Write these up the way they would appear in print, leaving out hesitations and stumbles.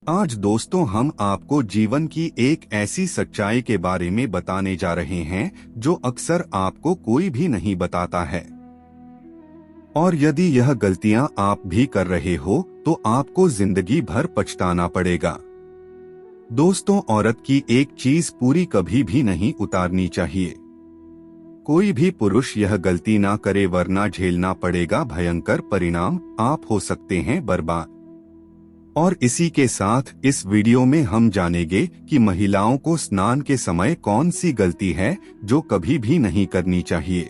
आज दोस्तों हम आपको जीवन की एक ऐसी सच्चाई के बारे में बताने जा रहे हैं जो अक्सर आपको कोई भी नहीं बताता है। और यदि यह गलतियां आप भी कर रहे हो तो आपको जिंदगी भर पछताना पड़ेगा। दोस्तों, औरत की एक चीज पूरी कभी भी नहीं उतारनी चाहिए। कोई भी पुरुष यह गलती ना करे वरना झेलना पड़ेगा भयंकर परिणाम। आप हो सकते हैं बर्बाद। और इसी के साथ इस वीडियो में हम जानेंगे कि महिलाओं को स्नान के समय कौन सी गलती है जो कभी भी नहीं करनी चाहिए।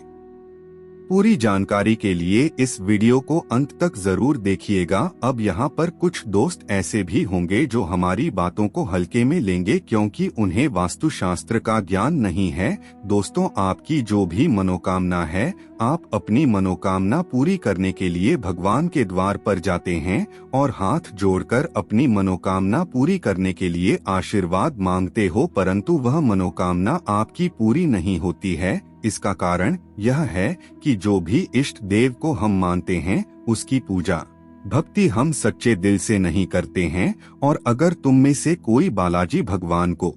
पूरी जानकारी के लिए इस वीडियो को अंत तक जरूर देखिएगा। अब यहाँ पर कुछ दोस्त ऐसे भी होंगे जो हमारी बातों को हल्के में लेंगे क्योंकि उन्हें वास्तुशास्त्र का ज्ञान नहीं है। दोस्तों, आपकी जो भी मनोकामना है, आप अपनी मनोकामना पूरी करने के लिए भगवान के द्वार पर जाते हैं और हाथ जोड़कर अपनी मनोकामना पूरी करने के लिए आशीर्वाद मांगते हो, परंतु वह मनोकामना आपकी पूरी नहीं होती है। इसका कारण यह है कि जो भी इष्ट देव को हम मानते हैं उसकी पूजा भक्ति हम सच्चे दिल से नहीं करते हैं। और अगर तुम में से कोई बालाजी भगवान को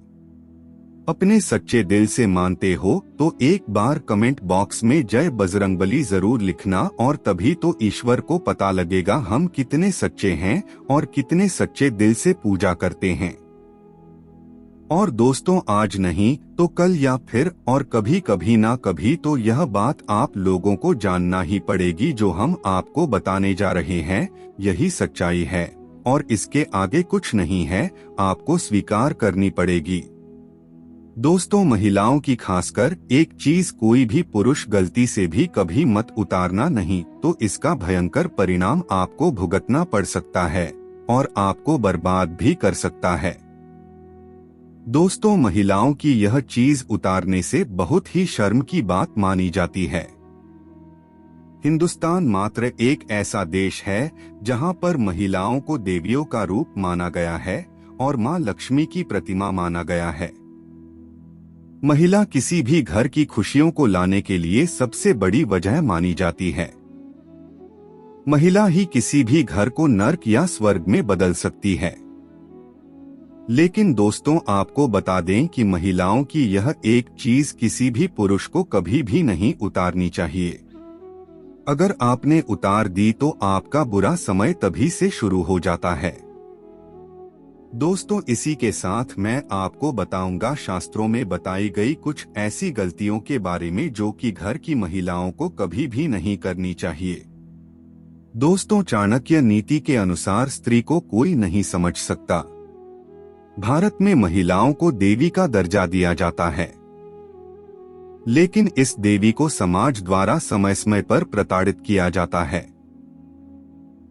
अपने सच्चे दिल से मानते हो तो एक बार कमेंट बॉक्स में जय बजरंगबली जरूर लिखना, और तभी तो ईश्वर को पता लगेगा हम कितने सच्चे हैं और कितने सच्चे दिल से पूजा करते हैं। और दोस्तों, आज नहीं तो कल या फिर और कभी कभी ना कभी तो यह बात आप लोगों को जानना ही पड़ेगी। जो हम आपको बताने जा रहे हैं यही सच्चाई है और इसके आगे कुछ नहीं है, आपको स्वीकार करनी पड़ेगी। दोस्तों, महिलाओं की खासकर एक चीज कोई भी पुरुष गलती से भी कभी मत उतारना, नहीं तो इसका भयंकर परिणाम आपको भुगतना पड़ सकता है और आपको बर्बाद भी कर सकता है। दोस्तों, महिलाओं की यह चीज उतारने से बहुत ही शर्म की बात मानी जाती है। हिंदुस्तान मात्र एक ऐसा देश है जहां पर महिलाओं को देवियों का रूप माना गया है और मां लक्ष्मी की प्रतिमा माना गया है। महिला किसी भी घर की खुशियों को लाने के लिए सबसे बड़ी वजह मानी जाती है। महिला ही किसी भी घर को नर्क या स्वर्ग में बदल सकती है। लेकिन दोस्तों, आपको बता दें कि महिलाओं की यह एक चीज किसी भी पुरुष को कभी भी नहीं उतारनी चाहिए। अगर आपने उतार दी तो आपका बुरा समय तभी से शुरू हो जाता है। दोस्तों, इसी के साथ मैं आपको बताऊंगा शास्त्रों में बताई गई कुछ ऐसी गलतियों के बारे में जो कि घर की महिलाओं को कभी भी नहीं करनी चाहिए। दोस्तों, चाणक्य नीति के अनुसार स्त्री को कोई नहीं समझ सकता। भारत में महिलाओं को देवी का दर्जा दिया जाता है, लेकिन इस देवी को समाज द्वारा समय समय पर प्रताड़ित किया जाता है।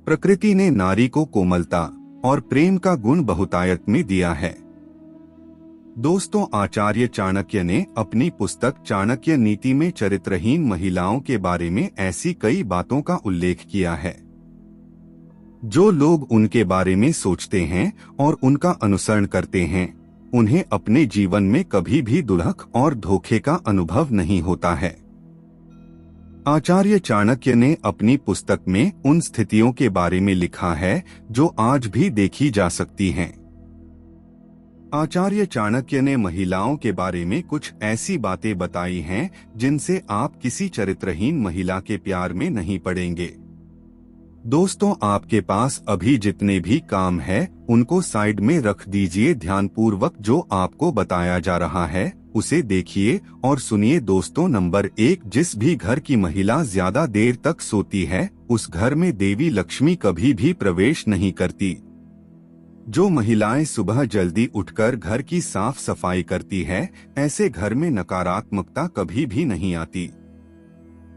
प्रकृति ने नारी को कोमलता और प्रेम का गुण बहुतायत में दिया है। दोस्तों, आचार्य चाणक्य ने अपनी पुस्तक चाणक्य नीति में चरित्रहीन महिलाओं के बारे में ऐसी कई बातों का उल्लेख किया है। जो लोग उनके बारे में सोचते हैं और उनका अनुसरण करते हैं, उन्हें अपने जीवन में कभी भी दुल्हक और धोखे का अनुभव नहीं होता है। आचार्य चाणक्य ने अपनी पुस्तक में उन स्थितियों के बारे में लिखा है जो आज भी देखी जा सकती हैं। आचार्य चाणक्य ने महिलाओं के बारे में कुछ ऐसी बातें बताई हैं जिनसे आप किसी चरित्रहीन महिला के प्यार में नहीं पड़ेंगे। दोस्तों, आपके पास अभी जितने भी काम है उनको साइड में रख दीजिए। ध्यानपूर्वक जो आपको बताया जा रहा है उसे देखिए और सुनिए। दोस्तों, नंबर 1, जिस भी घर की महिला ज्यादा देर तक सोती है उस घर में देवी लक्ष्मी कभी भी प्रवेश नहीं करती। जो महिलाएं सुबह जल्दी उठकर घर की साफ सफाई करती है, ऐसे घर में नकारात्मकता कभी भी नहीं आती।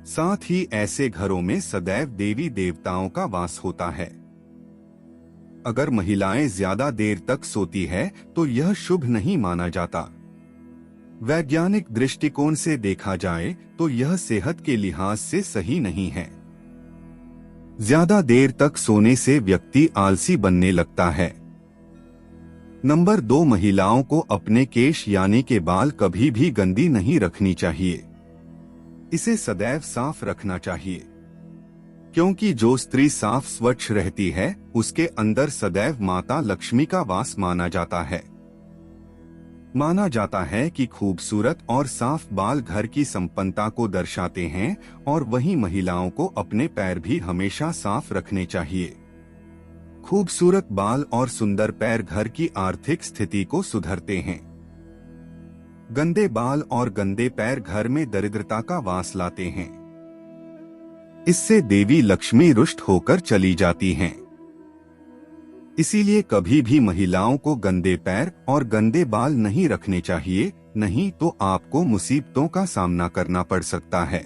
साथ ही ऐसे घरों में सदैव देवी देवताओं का वास होता है। अगर महिलाएं ज्यादा देर तक सोती है तो यह शुभ नहीं माना जाता। वैज्ञानिक दृष्टिकोण से देखा जाए तो यह सेहत के लिहाज से सही नहीं है। ज्यादा देर तक सोने से व्यक्ति आलसी बनने लगता है। नंबर 2, महिलाओं को अपने केश यानी के बाल कभी भी गंदी नहीं रखनी चाहिए। इसे सदैव साफ रखना चाहिए। क्योंकि जो स्त्री साफ स्वच्छ रहती है उसके अंदर सदैव माता लक्ष्मी का वास माना जाता है। माना जाता है कि खूबसूरत और साफ बाल घर की संपन्नता को दर्शाते हैं और वहीं महिलाओं को अपने पैर भी हमेशा साफ रखने चाहिए। खूबसूरत बाल और सुंदर पैर घर की आर्थिक स्थिति को सुधारते हैं। गंदे बाल और गंदे पैर घर में दरिद्रता का वास लाते हैं। इससे देवी लक्ष्मी रुष्ट होकर चली जाती हैं। इसीलिए कभी भी महिलाओं को गंदे पैर और गंदे बाल नहीं रखने चाहिए, नहीं तो आपको मुसीबतों का सामना करना पड़ सकता है।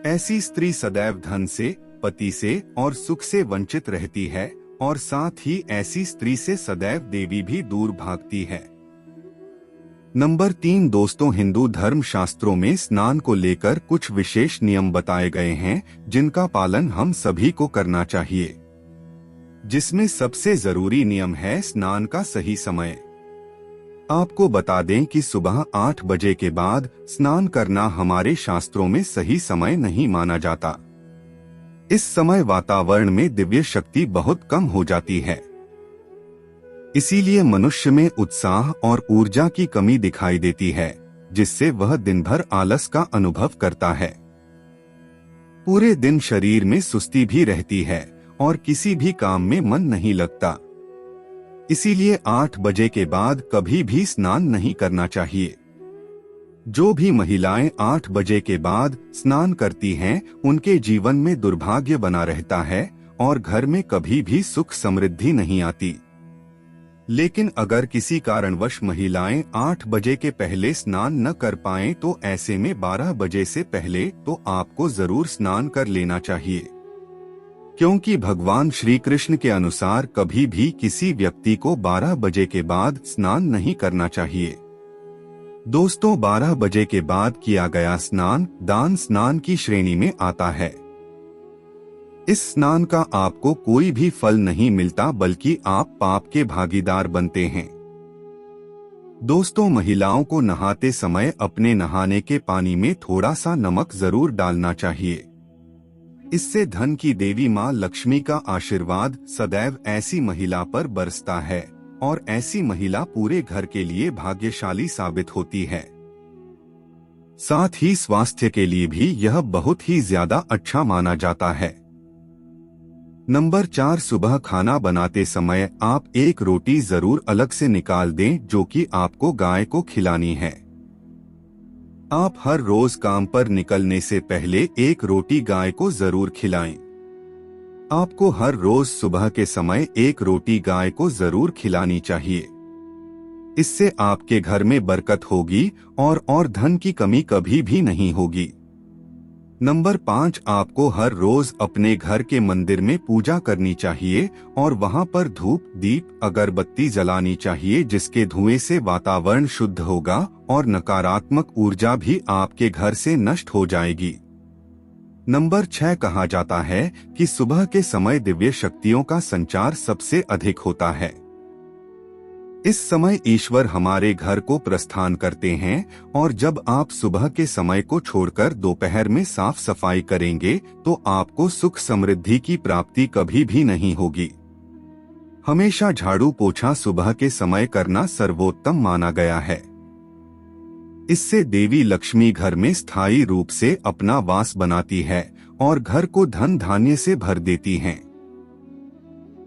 ऐसी स्त्री सदैव धन से, पति से और सुख से वंचित रहती है और साथ ही ऐसी स्त्री से सदैव देवी भी दूर भागती है। नंबर 3 दोस्तों, हिंदू धर्म शास्त्रों में स्नान को लेकर कुछ विशेष नियम बताए गए हैं जिनका पालन हम सभी को करना चाहिए। जिसमें सबसे जरूरी नियम है स्नान का सही समय। आपको बता दें कि सुबह 8 बजे के बाद स्नान करना हमारे शास्त्रों में सही समय नहीं माना जाता। इस समय वातावरण में दिव्य शक्ति बहुत कम हो जाती है। इसीलिए मनुष्य में उत्साह और ऊर्जा की कमी दिखाई देती है, जिससे वह दिन भर आलस का अनुभव करता है। पूरे दिन शरीर में सुस्ती भी रहती है और किसी भी काम में मन नहीं लगता। इसीलिए 8 बजे के बाद कभी भी स्नान नहीं करना चाहिए। जो भी महिलाएं 8 बजे के बाद स्नान करती हैं, उनके जीवन में दुर्भाग्य बना रहता है और घर में कभी भी सुख समृद्धि नहीं आती। लेकिन अगर किसी कारणवश महिलाएं 8 बजे के पहले स्नान न कर पाएं तो ऐसे में 12 बजे से पहले तो आपको जरूर स्नान कर लेना चाहिए, क्योंकि भगवान श्री कृष्ण के अनुसार कभी भी किसी व्यक्ति को 12 बजे के बाद स्नान नहीं करना चाहिए। दोस्तों, 12 बजे के बाद किया गया स्नान दान स्नान की श्रेणी में आता है। इस स्नान का आपको कोई भी फल नहीं मिलता, बल्कि आप पाप के भागीदार बनते हैं। दोस्तों, महिलाओं को नहाते समय अपने नहाने के पानी में थोड़ा सा नमक जरूर डालना चाहिए। इससे धन की देवी मां लक्ष्मी का आशीर्वाद सदैव ऐसी महिला पर बरसता है और ऐसी महिला पूरे घर के लिए भाग्यशाली साबित होती है। साथ ही स्वास्थ्य के लिए भी यह बहुत ही ज्यादा अच्छा माना जाता है। नंबर 4 सुबह खाना बनाते समय आप एक रोटी जरूर अलग से निकाल दें, जो कि आपको गाय को खिलानी है। आप हर रोज काम पर निकलने से पहले एक रोटी गाय को जरूर खिलाएं। आपको हर रोज सुबह के समय एक रोटी गाय को जरूर खिलानी चाहिए। इससे आपके घर में बरकत होगी और धन की कमी कभी भी नहीं होगी। नंबर 5 आपको हर रोज अपने घर के मंदिर में पूजा करनी चाहिए और वहां पर धूप, दीप, अगरबत्ती जलानी चाहिए, जिसके धुएं से वातावरण शुद्ध होगा और नकारात्मक ऊर्जा भी आपके घर से नष्ट हो जाएगी। नंबर 6 कहा जाता है कि सुबह के समय दिव्य शक्तियों का संचार सबसे अधिक होता है। इस समय ईश्वर हमारे घर को प्रस्थान करते हैं और जब आप सुबह के समय को छोड़कर दोपहर में साफ सफाई करेंगे तो आपको सुख समृद्धि की प्राप्ति कभी भी नहीं होगी। हमेशा झाड़ू पोछा सुबह के समय करना सर्वोत्तम माना गया है। इससे देवी लक्ष्मी घर में स्थायी रूप से अपना वास बनाती है और घर को धन धान्य से भर देती हैं।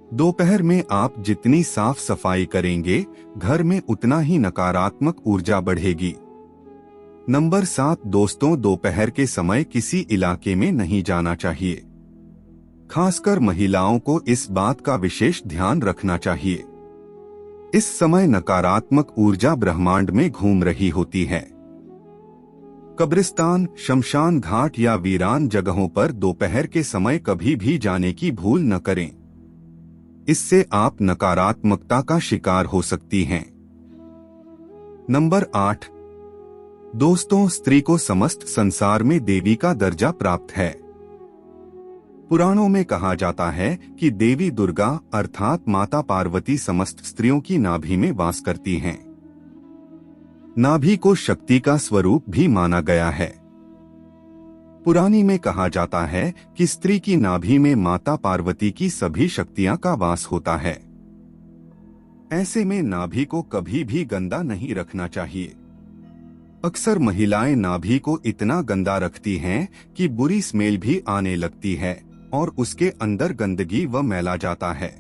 दोपहर में आप जितनी साफ सफाई करेंगे, घर में उतना ही नकारात्मक ऊर्जा बढ़ेगी। नंबर 7 दोस्तों, दोपहर के समय किसी इलाके में नहीं जाना चाहिए। खासकर महिलाओं को इस बात का विशेष ध्यान रखना चाहिए। इस समय नकारात्मक ऊर्जा ब्रह्मांड में घूम रही होती है। कब्रिस्तान, शमशान घाट या वीरान जगहों पर दोपहर के समय कभी भी जाने की भूल न करें। इससे आप नकारात्मकता का शिकार हो सकती हैं। नंबर 8 दोस्तों, स्त्री को समस्त संसार में देवी का दर्जा प्राप्त है। पुराणों में कहा जाता है कि देवी दुर्गा अर्थात माता पार्वती समस्त स्त्रियों की नाभि में वास करती हैं। नाभि को शक्ति का स्वरूप भी माना गया है। पुरानी में कहा जाता है कि स्त्री की नाभि में माता पार्वती की सभी शक्तियां का वास होता है। ऐसे में नाभि को कभी भी गंदा नहीं रखना चाहिए। अक्सर महिलाएं नाभि को इतना गंदा रखती हैं कि बुरी स्मेल भी आने लगती है और उसके अंदर गंदगी व मैला जाता है,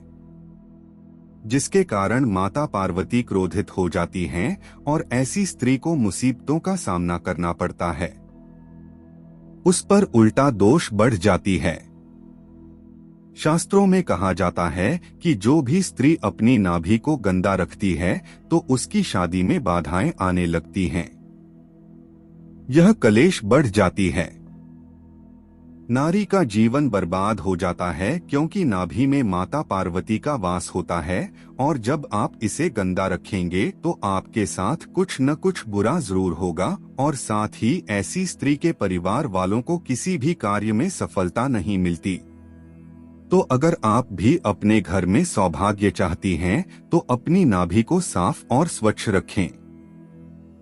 जिसके कारण माता पार्वती क्रोधित हो जाती हैं और ऐसी स्त्री को मुसीबतों का सामना करना पड़ता है। उस पर उल्टा दोष बढ़ जाती है। शास्त्रों में कहा जाता है कि जो भी स्त्री अपनी नाभि को गंदा रखती है तो उसकी शादी में बाधाएं आने लगती हैं। यह कलेश बढ़ जाती है। नारी का जीवन बर्बाद हो जाता है क्योंकि नाभि में माता पार्वती का वास होता है और जब आप इसे गंदा रखेंगे तो आपके साथ कुछ न कुछ बुरा जरूर होगा और साथ ही ऐसी स्त्री के परिवार वालों को किसी भी कार्य में सफलता नहीं मिलती। तो अगर आप भी अपने घर में सौभाग्य चाहती हैं तो अपनी नाभि को साफ और स्वच्छ रखें।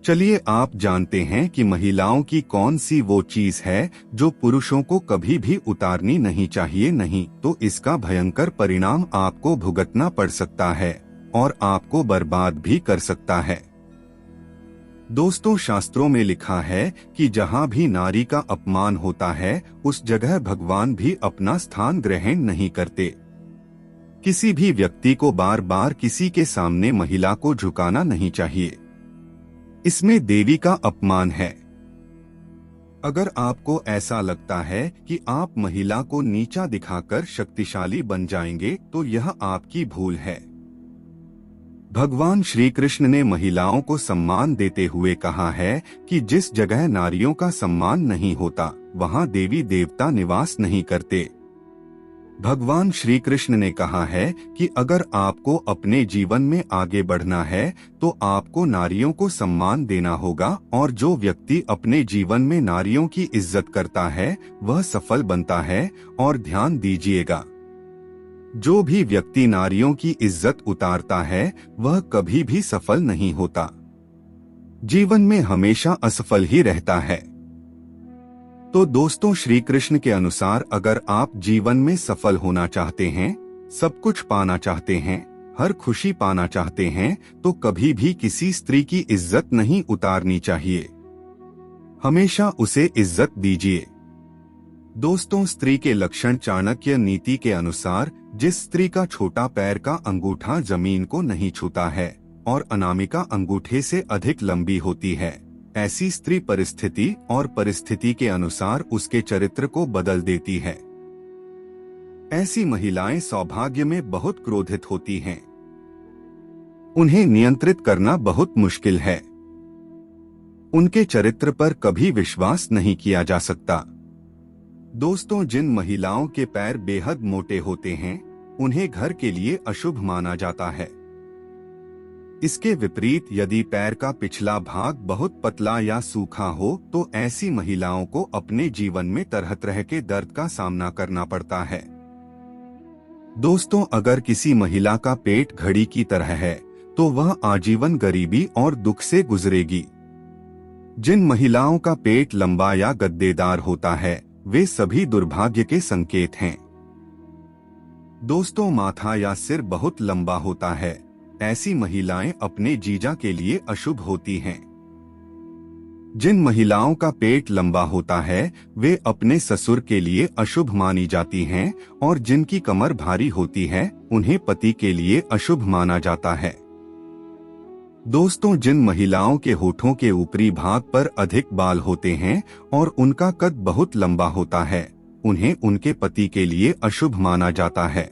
चलिए आप जानते हैं कि महिलाओं की कौन सी वो चीज है जो पुरुषों को कभी भी उतारनी नहीं चाहिए, नहीं तो इसका भयंकर परिणाम आपको भुगतना पड़ सकता है और आपको बर्बाद भी कर सकता है। दोस्तों, शास्त्रों में लिखा है कि जहाँ भी नारी का अपमान होता है उस जगह भगवान भी अपना स्थान ग्रहण नहीं करते। किसी भी व्यक्ति को बार बार किसी के सामने महिला को झुकाना नहीं चाहिए, इसमें देवी का अपमान है। अगर आपको ऐसा लगता है कि आप महिला को नीचा दिखाकर शक्तिशाली बन जाएंगे तो यह आपकी भूल है। भगवान श्री कृष्ण ने महिलाओं को सम्मान देते हुए कहा है कि जिस जगह नारियों का सम्मान नहीं होता वहां देवी देवता निवास नहीं करते। भगवान श्री कृष्ण ने कहा है कि अगर आपको अपने जीवन में आगे बढ़ना है तो आपको नारियों को सम्मान देना होगा और जो व्यक्ति अपने जीवन में नारियों की इज्जत करता है वह सफल बनता है। और ध्यान दीजिएगा, जो भी व्यक्ति नारियों की इज्जत उतारता है वह कभी भी सफल नहीं होता, जीवन में हमेशा असफल ही रहता है। तो दोस्तों, श्री कृष्ण के अनुसार अगर आप जीवन में सफल होना चाहते हैं, सब कुछ पाना चाहते हैं, हर खुशी पाना चाहते हैं तो कभी भी किसी स्त्री की इज्जत नहीं उतारनी चाहिए, हमेशा उसे इज्जत दीजिए। दोस्तों, स्त्री के लक्षण चाणक्य नीति के अनुसार जिस स्त्री का छोटा पैर का अंगूठा जमीन को नहीं छूता है और अनामिका अंगूठे से अधिक लंबी होती है, ऐसी स्त्री परिस्थिति और परिस्थिति के अनुसार उसके चरित्र को बदल देती है। ऐसी महिलाएं सौभाग्य में बहुत क्रोधित होती हैं। उन्हें नियंत्रित करना बहुत मुश्किल है। उनके चरित्र पर कभी विश्वास नहीं किया जा सकता। दोस्तों, जिन महिलाओं के पैर बेहद मोटे होते हैं उन्हें घर के लिए अशुभ माना जाता है। इसके विपरीत यदि पैर का पिछला भाग बहुत पतला या सूखा हो तो ऐसी महिलाओं को अपने जीवन में तरह तरह के दर्द का सामना करना पड़ता है। दोस्तों, अगर किसी महिला का पेट घड़ी की तरह है तो वह आजीवन गरीबी और दुख से गुजरेगी। जिन महिलाओं का पेट लंबा या गद्देदार होता है वे सभी दुर्भाग्य के संकेत हैं। दोस्तों, माथा या सिर बहुत लंबा होता है, ऐसी महिलाएं अपने जीजा के लिए अशुभ होती हैं। जिन महिलाओं का पेट लंबा होता है वे अपने ससुर के लिए अशुभ मानी जाती हैं और जिनकी कमर भारी होती है उन्हें पति के लिए अशुभ माना जाता है। दोस्तों, जिन महिलाओं के होठों के ऊपरी भाग पर अधिक बाल होते हैं और उनका कद बहुत लंबा होता है उन्हें उनके पति के लिए अशुभ माना जाता है।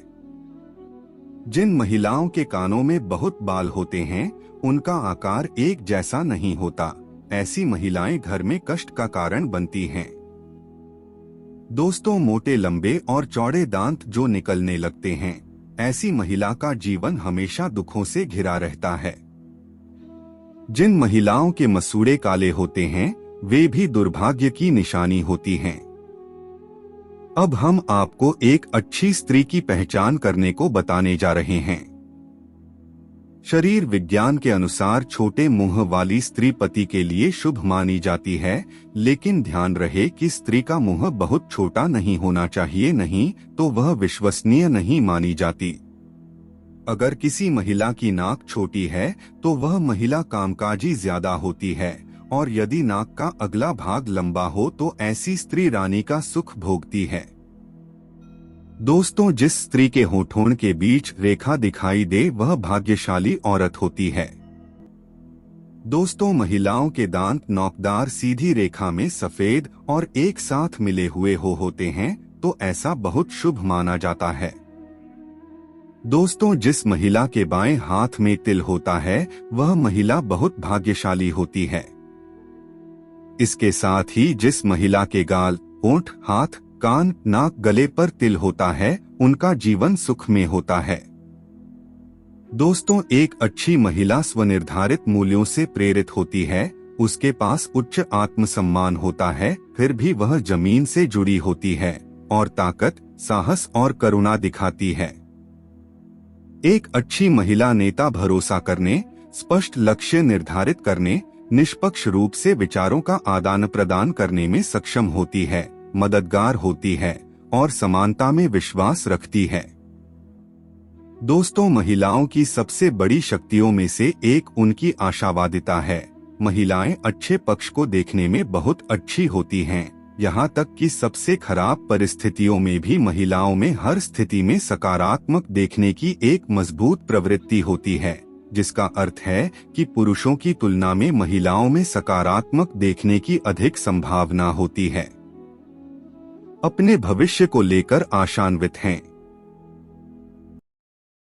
जिन महिलाओं के कानों में बहुत बाल होते हैं उनका आकार एक जैसा नहीं होता, ऐसी महिलाएं घर में कष्ट का कारण बनती हैं। दोस्तों, मोटे लंबे और चौड़े दांत जो निकलने लगते हैं, ऐसी महिला का जीवन हमेशा दुखों से घिरा रहता है। जिन महिलाओं के मसूड़े काले होते हैं वे भी दुर्भाग्य की निशानी होती हैं। अब हम आपको एक अच्छी स्त्री की पहचान करने को बताने जा रहे हैं। शरीर विज्ञान के अनुसार छोटे मुंह वाली स्त्री पति के लिए शुभ मानी जाती है, लेकिन ध्यान रहे कि स्त्री का मुंह बहुत छोटा नहीं होना चाहिए, नहीं तो वह विश्वसनीय नहीं मानी जाती। अगर किसी महिला की नाक छोटी है तो वह महिला कामकाजी ज्यादा होती है, और यदि नाक का अगला भाग लंबा हो तो ऐसी स्त्री रानी का सुख भोगती है। दोस्तों, जिस स्त्री के होठों के बीच रेखा दिखाई दे वह भाग्यशाली औरत होती है। दोस्तों, महिलाओं के दांत नोकदार सीधी रेखा में सफेद और एक साथ मिले हुए होते हैं तो ऐसा बहुत शुभ माना जाता है। दोस्तों, जिस महिला के बाएं हाथ में तिल होता है वह महिला बहुत भाग्यशाली होती है। इसके साथ ही जिस महिला के गाल, होंठ, हाथ, कान, नाक, गले पर तिल होता है उनका जीवन सुख में होता है। दोस्तों, एक अच्छी महिला स्वनिर्धारित मूल्यों से प्रेरित होती है, उसके पास उच्च आत्मसम्मान होता है, फिर भी वह जमीन से जुड़ी होती है और ताकत, साहस और करुणा दिखाती है। एक अच्छी महिला नेता भरोसा करने, स्पष्ट लक्ष्य निर्धारित करने, निष्पक्ष रूप से विचारों का आदान प्रदान करने में सक्षम होती है, मददगार होती है और समानता में विश्वास रखती है। दोस्तों, महिलाओं की सबसे बड़ी शक्तियों में से एक उनकी आशावादिता है। महिलाएं अच्छे पक्ष को देखने में बहुत अच्छी होती हैं, यहाँ तक कि सबसे खराब परिस्थितियों में भी महिलाओं में हर स्थिति में सकारात्मक देखने की एक मजबूत प्रवृत्ति होती है, जिसका अर्थ है कि पुरुषों की तुलना में महिलाओं में सकारात्मक देखने की अधिक संभावना होती है। अपने भविष्य को लेकर आशान्वित हैं।